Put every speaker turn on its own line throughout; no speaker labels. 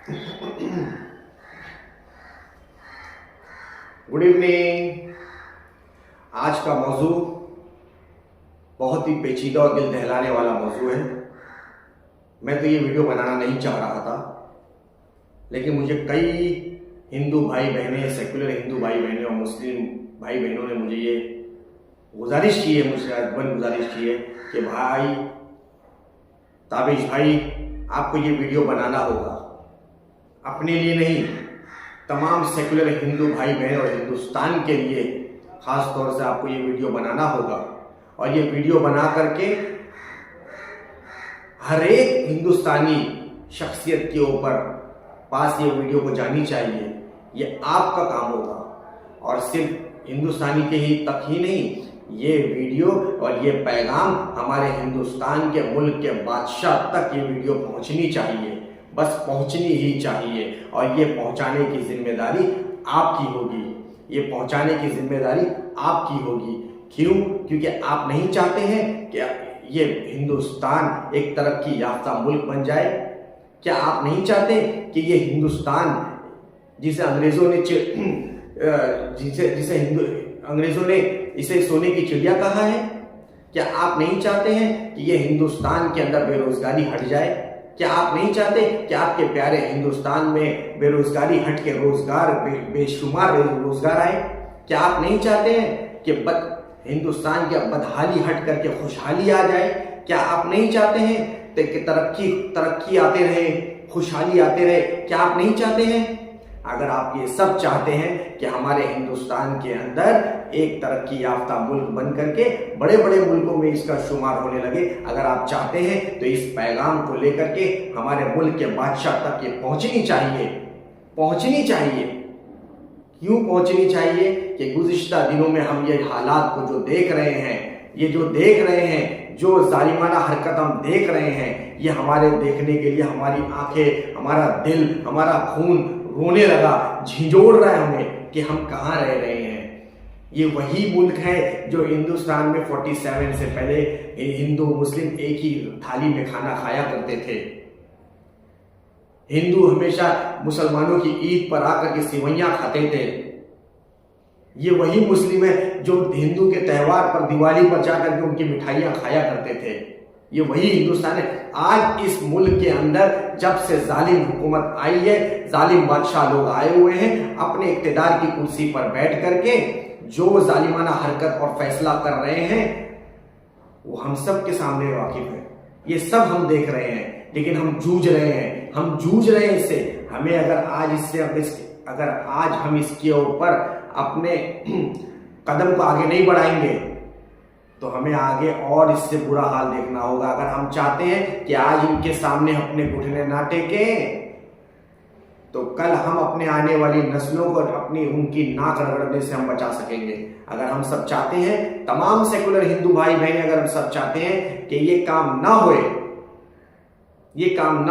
Good evening. आज का मौजू बहुत ही पेचीदा और दिल दहलाने वाला मौजू है। मैं तो ये वीडियो बनाना नहीं चाह रहा था, लेकिन मुझे कई हिंदू भाई बहनें, सेकुलर हिंदू भाई बहनें और मुस्लिम भाई बहनों ने मुझे ये गुजारिश की है, मुझसे अदबन गुजारिश की है कि भाई ताबिश भाई, आपको ये वीडियो बनाना होगा। अपने लिए नहीं, तमाम सेकुलर हिंदू भाई बहन और हिंदुस्तान के लिए खास तौर से आपको ये वीडियो बनाना होगा। और ये वीडियो बना करके हर एक हिंदुस्तानी शख्सियत के ऊपर पास ये वीडियो को जानी चाहिए। ये आपका काम होगा, और सिर्फ हिंदुस्तानी के ही तक ही नहीं, ये वीडियो और ये पैगाम हमारे हिंदुस्तान के मुल्क के बादशाह तक ये वीडियो पहुंचनी चाहिए। बस पहुंचनी ही चाहिए, और ये पहुंचाने की जिम्मेदारी आपकी होगी। ये पहुंचाने की जिम्मेदारी आपकी होगी। क्यों? क्योंकि आप नहीं चाहते हैं कि ये हिंदुस्तान एक तरक्की याफ्ता मुल्क बन जाए। क्या आप नहीं चाहते कि ये हिंदुस्तान जिसे अंग्रेजों ने इसे सोने की चिड़िया कहा है, क्या आप नहीं चाहते हैं कि ये हिंदुस्तान के अंदर बेरोजगारी हट जाए? क्या आप नहीं चाहते कि आपके प्यारे हिंदुस्तान में बेरोजगारी हट के रोजगार बेशुमार रोजगार आए? क्या आप नहीं चाहते हैं कि हिंदुस्तान की बदहाली हट करके खुशहाली आ जाए? क्या आप नहीं चाहते हैं कि तरक्की आते रहे, खुशहाली आते रहे? क्या आप नहीं चाहते हैं? अगर आप ये सब चाहते हैं कि हमारे हिंदुस्तान के अंदर एक तरक्की याफ्ता मुल्क बन करके बड़े बड़े मुल्कों में इसका शुमार होने लगे, अगर आप चाहते हैं तो इस पैगाम को लेकर के हमारे मुल्क के बादशाह तक ये पहुंचनी चाहिए। क्यों पहुंचनी चाहिए? कि गुज़िश्ता दिनों में हम ये हालात को जो देख रहे हैं, जो जालिमाना हरकत हम देख रहे हैं, ये हमारे देखने के लिए हमारी आंखें, हमारा दिल, हमारा खून रोने लगा, झिंझोड़ रहा है हमें कि हम कहाँ रह रहे हैं। ये वही मुल्क है जो हिंदुस्तान में 47 से पहले हिंदू मुस्लिम एक ही थाली में खाना खाया करते थे। हिंदू हमेशा मुसलमानों की ईद पर आकर के सिवैयां खाते थे। ये वही मुस्लिम है जो हिंदू के त्योहार पर, दिवाली पर जाकर के उनकी मिठाइयां खाया करते थे। ये वही हिंदुस्तान है। आज इस मुल्क के अंदर जब से जालिम हुकूमत आई है, जालिम बादशाह लोग आए हुए हैं, अपने इक्तिदार की कुर्सी पर बैठ करके जो जालिमाना हरकत और फैसला कर रहे हैं, वो हम सब के सामने वाकिफ है। ये सब हम देख रहे हैं, लेकिन हम जूझ रहे हैं इससे। हमें अगर आज हम इसके ऊपर अपने कदम को आगे नहीं बढ़ाएंगे तो हमें आगे और इससे बुरा हाल देखना होगा। अगर हम चाहते हैं कि आज इनके सामने अपने घुटने ना टेकें, तो कल हम अपने आने वाली नस्लों को उनकी नाक रगड़ने से हम बचा सकेंगे। अगर हम सब चाहते हैं, तमाम सेकुलर हिंदू भाई बहन, अगर हम सब चाहते हैं कि ये काम ना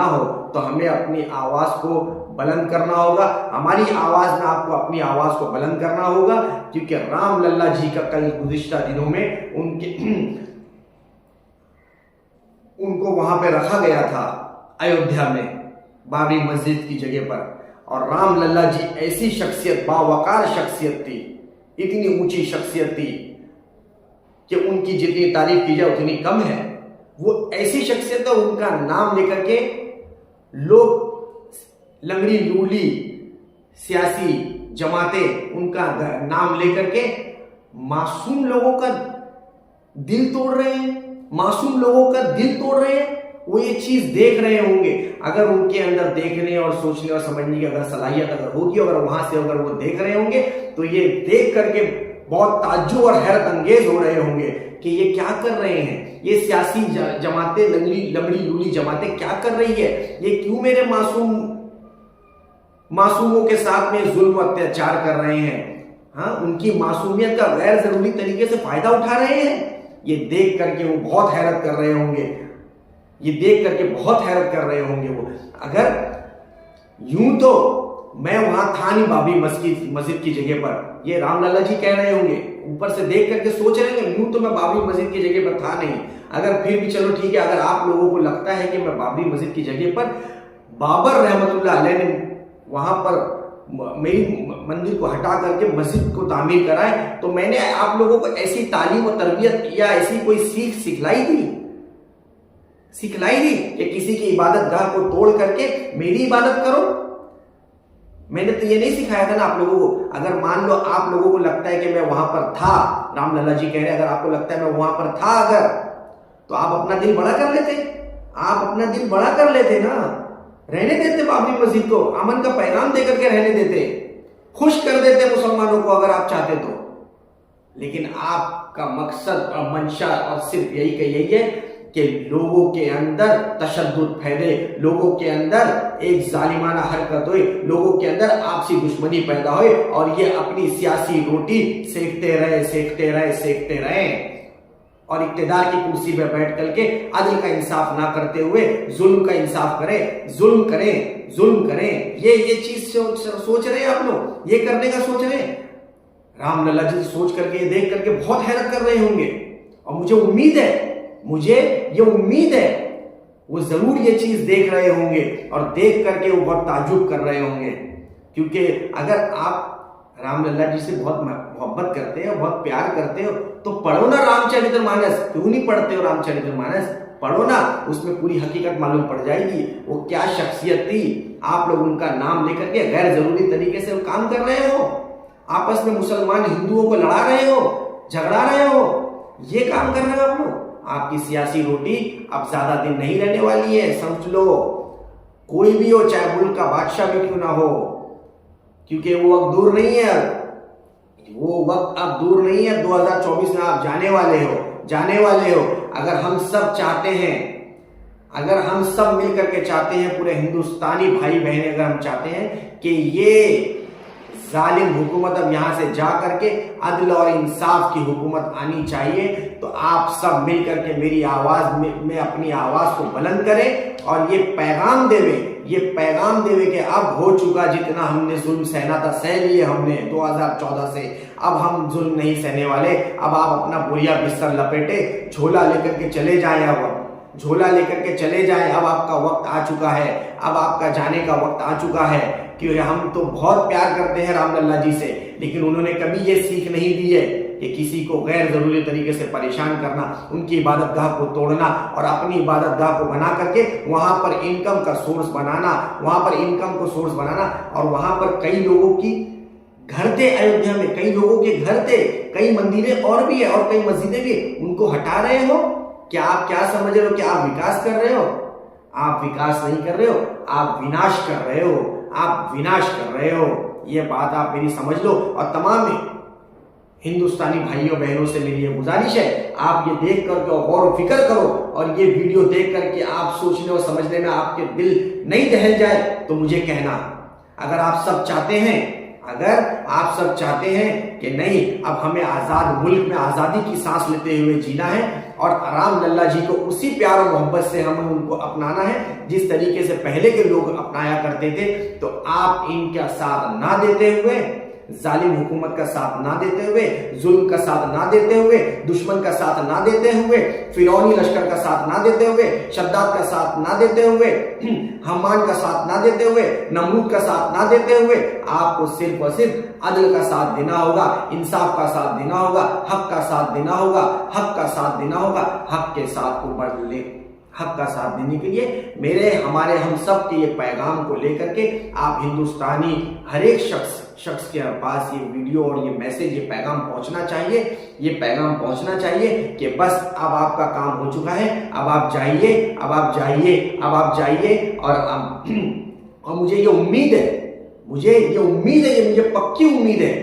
हो, तो हमें अपनी आवाज को बुलंद करना होगा। हमारी आवाज में आपको अपनी आवाज को बुलंद करना होगा, क्योंकि राम लल्ला जी का कल गुज़िश्ता दिनों में उनको वहां पे रखा गया था, अयोध्या में बाबरी मस्जिद की जगह पर। और राम लल्ला जी ऐसी शख्सियत, बावकार शख्सियत थी, इतनी ऊंची शख्सियत थी कि उनकी जितनी तारीफ की जाए उतनी कम है। वो ऐसी शख्सियत है, उनका नाम लेकर के लोग लंगड़ी लूली सियासी जमातें उनका नाम लेकर के मासूम लोगों का दिल तोड़ रहे हैं। वो ये चीज देख रहे होंगे। अगर उनके अंदर देखने और सोचने और समझने की अगर सलाहियत अगर होगी, अगर वहां से अगर वो देख रहे होंगे, तो ये देख करके बहुत ताज्जुब और हैरत अंगेज हो रहे होंगे कि ये क्या कर रहे हैं। ये सियासी जमातें, लंगड़ी लूली जमातें क्या कर रही है? ये क्यों मेरे मासूमों के साथ में जुल्म अत्याचार कर रहे हैं? हाँ, उनकी मासूमियत का गैर जरूरी तरीके से फायदा उठा रहे हैं। ये देख करके वो बहुत हैरत कर रहे होंगे। वो अगर यूं तो मैं वहां था नहीं बाबरी मस्जिद की जगह पर, ये राम लल्ला जी कह रहे होंगे, ऊपर से देख करके सोच रहे हैं यूं तो मैं बाबरी मस्जिद की जगह पर था नहीं। अगर फिर भी चलो ठीक है, अगर आप लोगों को लगता है कि मैं बाबरी मस्जिद की जगह पर बाबर रहमतुल्लाह अलैह ने वहां पर मेरी मंदिर को हटा करके मस्जिद को तामीर कराए, तो मैंने आप लोगों को ऐसी तालीम और तरबियत या ऐसी कोई सीख सिखलाई दी कि किसी की इबादत गाह को तोड़ करके मेरी इबादत करो? मैंने तो ये नहीं सिखाया था ना आप लोगों को। अगर मान लो आप लोगों को लगता है कि मैं वहां पर था, रामलला जी कह रहे हैं, अगर आपको लगता है मैं वहां पर था अगर, तो आप अपना दिल बड़ा कर लेते, आप अपना दिल बड़ा कर लेते ना, रहने देते बाबरी मस्जिद को, अमन का पैगाम देकर के रहने देते, खुश कर देते मुसलमानों को अगर आप चाहते तो। लेकिन आपका मकसद और मंशा और सिर्फ यही का यही है कि लोगों के अंदर तशद्दुद फैले, लोगों के अंदर एक जालिमाना हरकत होए, लोगों के अंदर आपसी दुश्मनी पैदा होए और ये अपनी सियासी रोटी सेकते रहे और इक्तिदार की कुर्सी पे बैठ करके अदल का इंसाफ ना करते हुए जुल्म का इंसाफ करें, जुल्म करें। ये चीज सोच रहे हैं आप लोग, ये करने का सोच रहे हैं। रामलला जी सोच करके, देख करके बहुत हैरत कर रहे होंगे और मुझे ये उम्मीद है वो जरूर ये चीज देख रहे होंगे और देख करके वो बहुत ताज्जुब कर रहे होंगे। क्योंकि अगर आप रामलला जी से बहुत मोहब्बत करते हो, बहुत प्यार करते हो, तो पढ़ो ना रामचरितमानस। क्यों नहीं पढ़ते हो रामचरितमानस? पढ़ो ना, उसमें पूरी हकीकत मालूम पड़ जाएगी वो क्या शख्सियत थी। आप लोग उनका नाम लेकर के गैर जरूरी तरीके से काम कर रहे हो, आपस में मुसलमान हिंदुओं को लड़ा रहे हो, झगड़ा रहे हो, ये काम कर रहे हो आप लोग। आपकी सियासी रोटी अब ज्यादा दिन नहीं रहने वाली है, समझ लो। कोई भी हो, चाहे मुल्क का बादशाह भी क्यों ना हो, क्योंकि वो वक्त दूर नहीं है, वो वक्त अब दूर नहीं है। 2024 में आप जाने वाले हो। अगर हम सब चाहते हैं, अगर हम सब मिलकर के चाहते हैं, पूरे हिंदुस्तानी भाई बहन अगर हम चाहते हैं कि ये जालिम हुकूमत अब यहां से जा करके अदल और इंसाफ की हुकूमत आनी चाहिए, तो आप सब मिलकर के मेरी आवाज में अपनी आवाज को बुलंद करें और ये पैगाम देवे कि अब हो चुका, जितना हमने जुल्म सहना था सह लिए हमने 2014 से, अब हम जुल्म नहीं सहने वाले। अब आप अपना बोरिया बिस्तर लपेटे, झोला लेकर के चले जाएं, अब आपका वक्त आ चुका है, अब आपका जाने का वक्त आ चुका है। क्योंकि हम तो बहुत प्यार करते हैं रामलला जी से, लेकिन उन्होंने कभी ये सीख नहीं दी है कि किसी को गैर जरूरी तरीके से परेशान करना, उनकी इबादत गाह को तोड़ना और अपनी इबादत गाह को बना करके वहां पर इनकम का सोर्स बनाना, और वहां पर कई लोगों की घर थे, अयोध्या में कई लोगों के घर थे, कई मंदिरें और भी है और कई मस्जिदें भी, उनको हटा रहे हो। क्या आप क्या समझ रहे हो कि आप विकास कर रहे हो? आप विकास नहीं कर रहे हो, आप विनाश कर रहे हो। ये बात आप मेरी समझ लो। और तमाम हिंदुस्तानी भाइयों बहनों से मेरी ये गुजारिश है, आप ये देख करके गौर व फिक्र करो और ये वीडियो देख करके आप सोचने और समझने में आपके दिल नहीं दहल जाए तो मुझे कहना। अगर आप सब चाहते हैं कि नहीं, अब हमें आजाद मुल्क में आजादी की सांस लेते हुए जीना है और रामलला जी को उसी प्यार और मोहब्बत से हमें उनको अपनाना है जिस तरीके से पहले के लोग अपनाया करते थे, तो आप इनका साथ ना देते हुए, जालिम हुकूमत का साथ ना देते हुए, जुल्म का साथ ना देते हुए, दुश्मन का साथ ना देते हुए, फिरौनी लश्कर का साथ ना देते हुए, शद्दाद का साथ ना देते हुए, हमान का साथ ना देते हुए, नमरूद का साथ ना देते हुए, आपको सिर्फ और सिर्फ अदल का साथ देना होगा, इंसाफ का साथ देना होगा, हक का साथ देना होगा, हक के साथ को बढ़ ले। हक का साथ देने के लिए हम सब के ये पैगाम को लेकर के आप हिंदुस्तानी हर एक शख्स के पास ये वीडियो और ये मैसेज, ये पैगाम पहुंचना चाहिए कि बस अब आपका काम हो चुका है, अब आप जाइए और मुझे ये उम्मीद है, मुझे पक्की उम्मीद है,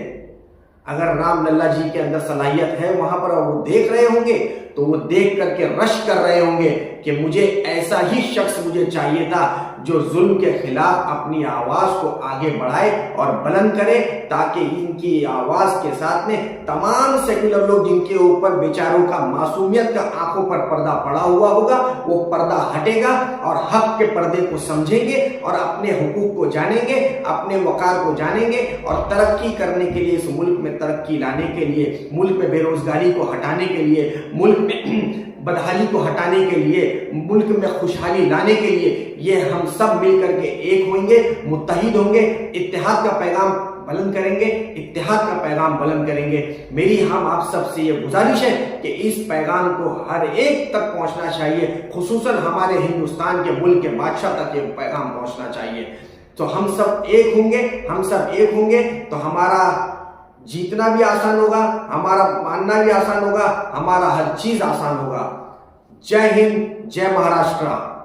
अगर रामलला जी के अंदर सलाहियत है वहां पर और वो देख रहे होंगे तो वो देख करके रश कर रहे होंगे कि मुझे ऐसा ही शख्स मुझे चाहिए था जो जुल्म के खिलाफ अपनी आवाज को आगे बढ़ाए और बुलंद करे, ताकि इनकी आवाज के साथ में तमाम सेक्युलर लोग जिनके ऊपर बेचारों का मासूमियत का आंखों पर पर्दा पड़ा हुआ होगा, वो पर्दा हटेगा और हक के पर्दे को समझेंगे और अपने हुकूक को जानेंगे, अपने वकार को जानेंगे और तरक्की करने के लिए, इस मुल्क में तरक्की लाने के लिए, मुल्क में बेरोजगारी को हटाने के लिए, मुल्क में بدحالی کو ہٹانے کے لیے، ملک میں خوشحالی لانے کے لیے یہ ہم سب مل کر کے ایک ہوئیں گے، متحد ہوں گے، اتحاد کا پیغام بلند کریں گے، اتحاد کا پیغام بلند کریں گے۔ میری ہم آپ سب سے یہ گزارش ہے کہ اس پیغام کو ہر ایک تک پہنچنا چاہیے، خصوصاً ہمارے ہندوستان کے ملک کے بادشاہ تک یہ پیغام پہنچنا چاہیے۔ تو ہم سب ایک ہوں گے، ہم سب ایک ہوں گے تو ہمارا جیتنا بھی آسان ہوگا، ہمارا ماننا بھی آسان ہوگا، ہمارا ہر چیز آسان ہوگا۔ جے ہند، جے مہاراشٹر۔